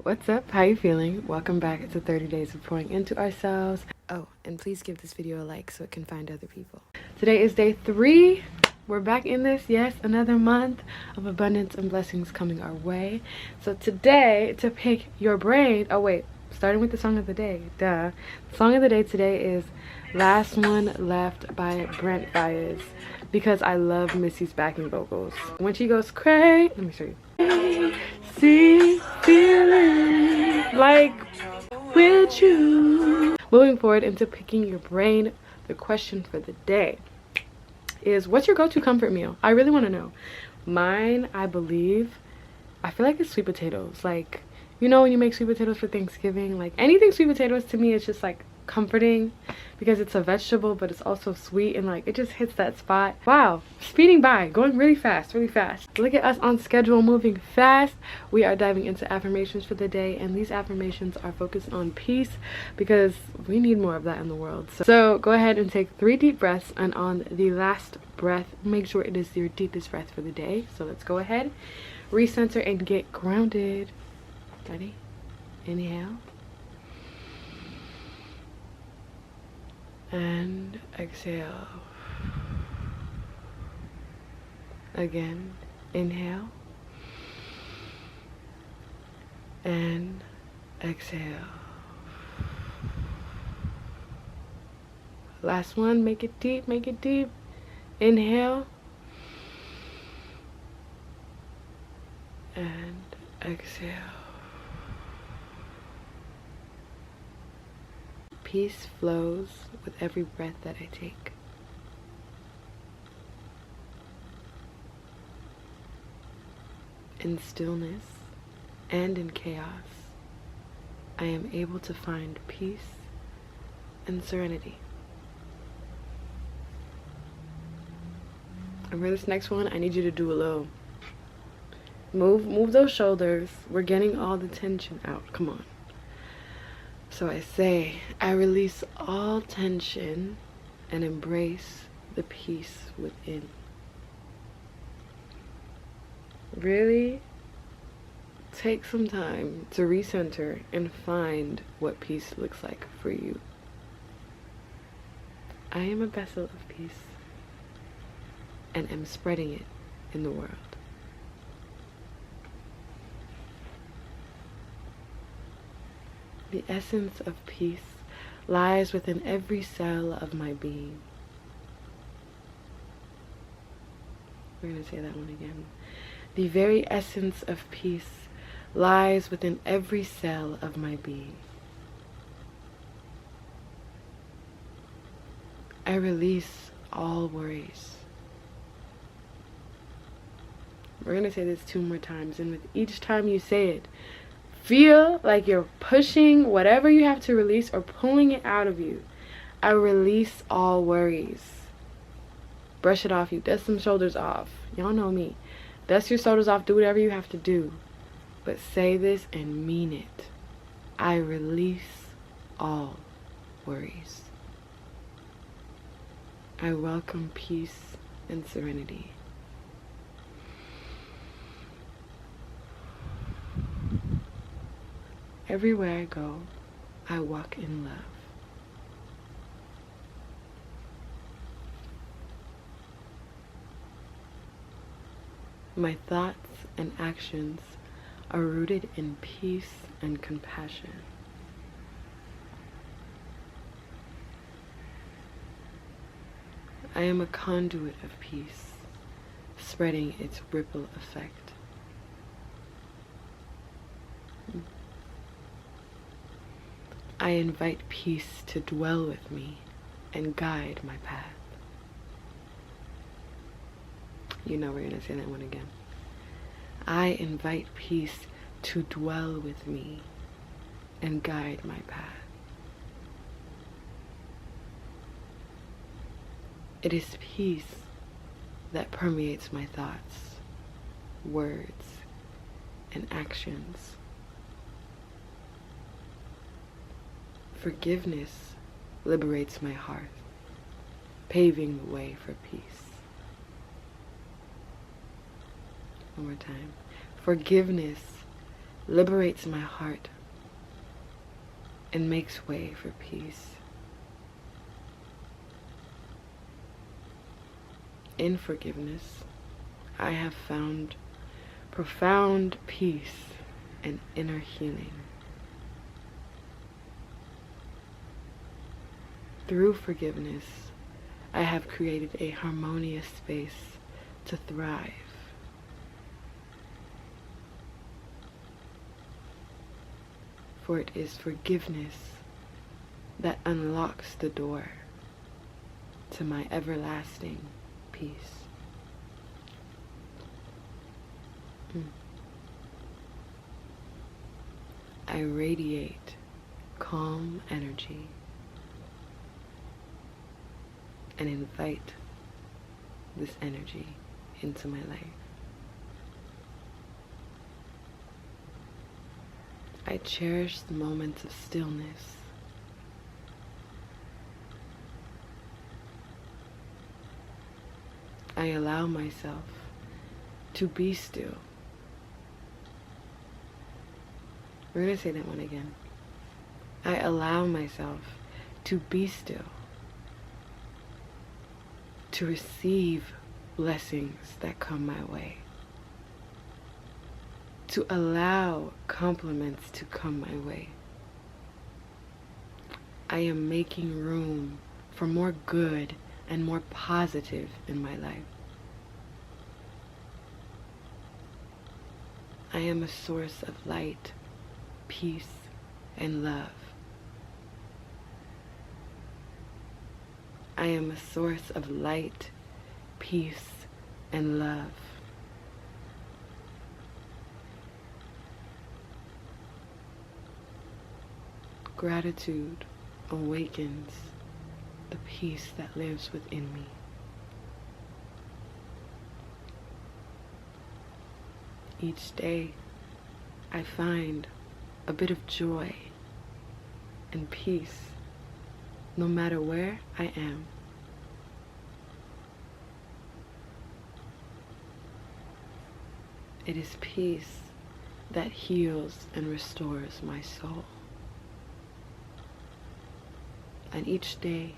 What's up? How you feeling? Welcome back to 30 Days of Pouring Into Ourselves. Oh, and please give this video a like so it can find other people. Today is day 3. We're back in this. Yes, another month of abundance and blessings coming our way. So today, to pick your brain, starting with the song of the day. The song of the day today is Last One Left by Brent Fayez, because I love Missy's backing vocals. When she goes cray, let me show you. See, feeling like with you. Moving forward into picking your brain, the question for the day is, what's your go-to comfort meal? I really want to know. Mine, I feel like it's sweet potatoes. Like, you know when you make sweet potatoes for Thanksgiving, like anything sweet potatoes to me is just like comforting, because it's a vegetable but it's also sweet and like it just hits that spot. Wow, speeding by, going really fast. Look at us on schedule, moving fast. We are diving into affirmations for the day, and these affirmations are focused on peace because we need more of that in the world. So go ahead and take 3 deep breaths, and on the last breath make sure it is your deepest breath for the day. So let's go ahead, recenter and get grounded. Ready? Inhale and exhale. Again, inhale and exhale. Last one, make it deep, Inhale and exhale. Peace flows with every breath that I take. In stillness and in chaos, I am able to find peace and serenity. And for this next one, I need you to do a little move those shoulders. We're getting all the tension out. Come on. So I say, I release all tension and embrace the peace within. Really take some time to recenter and find what peace looks like for you. I am a vessel of peace and am spreading it in the world. The essence of peace lies within every cell of my being. We're going to say that one again. The very essence of peace lies within every cell of my being. I release all worries. We're going to say this 2 more times, and with each time you say it, feel like you're pushing whatever you have to release or pulling it out of you. I release all worries. Brush it off. You dust some shoulders off. Y'all know me. Dust your shoulders off. Do whatever you have to do. But say this and mean it. I release all worries. I welcome peace and serenity. Everywhere I go, I walk in love. My thoughts and actions are rooted in peace and compassion. I am a conduit of peace, spreading its ripple effect. I invite peace to dwell with me and guide my path. You know we're going to say that one again. I invite peace to dwell with me and guide my path. It is peace that permeates my thoughts, words, and actions. Forgiveness liberates my heart, paving the way for peace. One more time. Forgiveness liberates my heart and makes way for peace. In forgiveness, I have found profound peace and inner healing. Through forgiveness, I have created a harmonious space to thrive. For it is forgiveness that unlocks the door to my everlasting peace. I radiate calm energy and invite this energy into my life. I cherish the moments of stillness. I allow myself to be still. We're going to say that one again. I allow myself to be still, to receive blessings that come my way, to allow compliments to come my way. I am making room for more good and more positive in my life. I am a source of light, peace, and love. I am a source of light, peace, and love. Gratitude awakens the peace that lives within me. Each day, I find a bit of joy and peace, no matter where I am. It is peace that heals and restores my soul. And each day,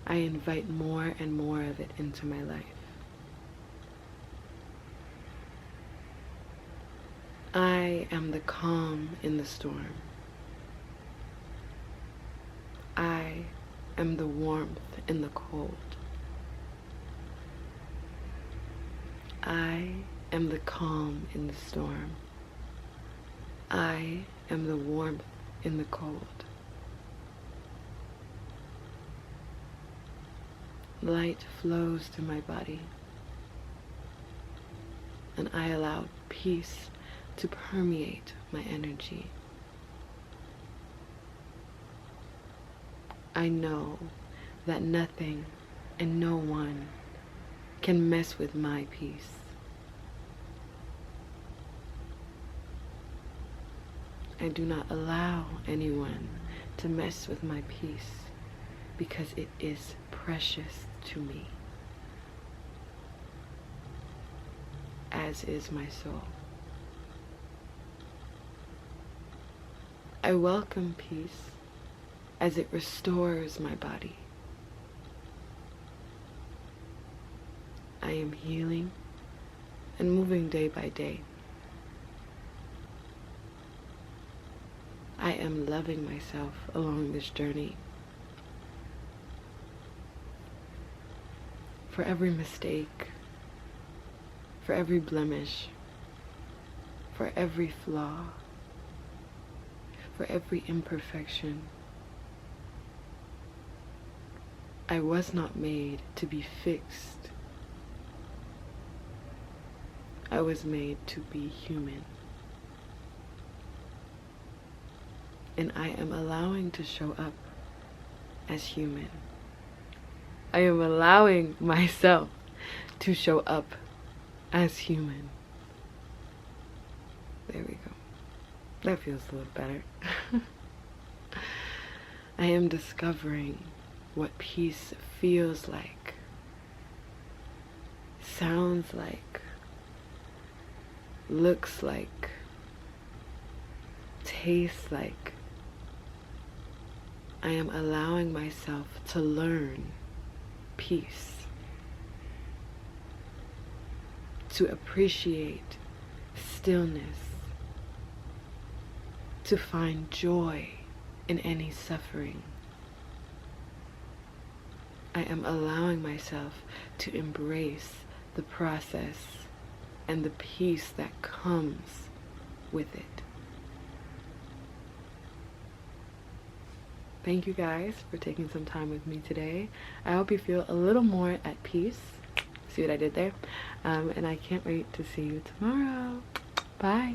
I invite more and more of it into my life. I am the calm in the storm. I am the warmth in the cold. I am the calm in the storm. I am the warmth in the cold. Light flows through my body, and I allow peace to permeate my energy. I know that nothing and no one can mess with my peace. I do not allow anyone to mess with my peace because it is precious to me, as is my soul. I welcome peace as it restores my body. I am healing and moving day by day. I am loving myself along this journey. For every mistake, for every blemish, for every flaw, for every imperfection. I was not made to be fixed. I was made to be human. And I am allowing to show up as human. I am allowing myself to show up as human. There we go. That feels a little better. I am discovering what peace feels like, sounds like, looks like, tastes like I am allowing myself to learn peace, to appreciate stillness, to find joy in any suffering. I am allowing myself to embrace the process and the peace that comes with it. Thank you guys for taking some time with me today. I hope you feel a little more at peace. See what I did there? And I can't wait to see you tomorrow. Bye.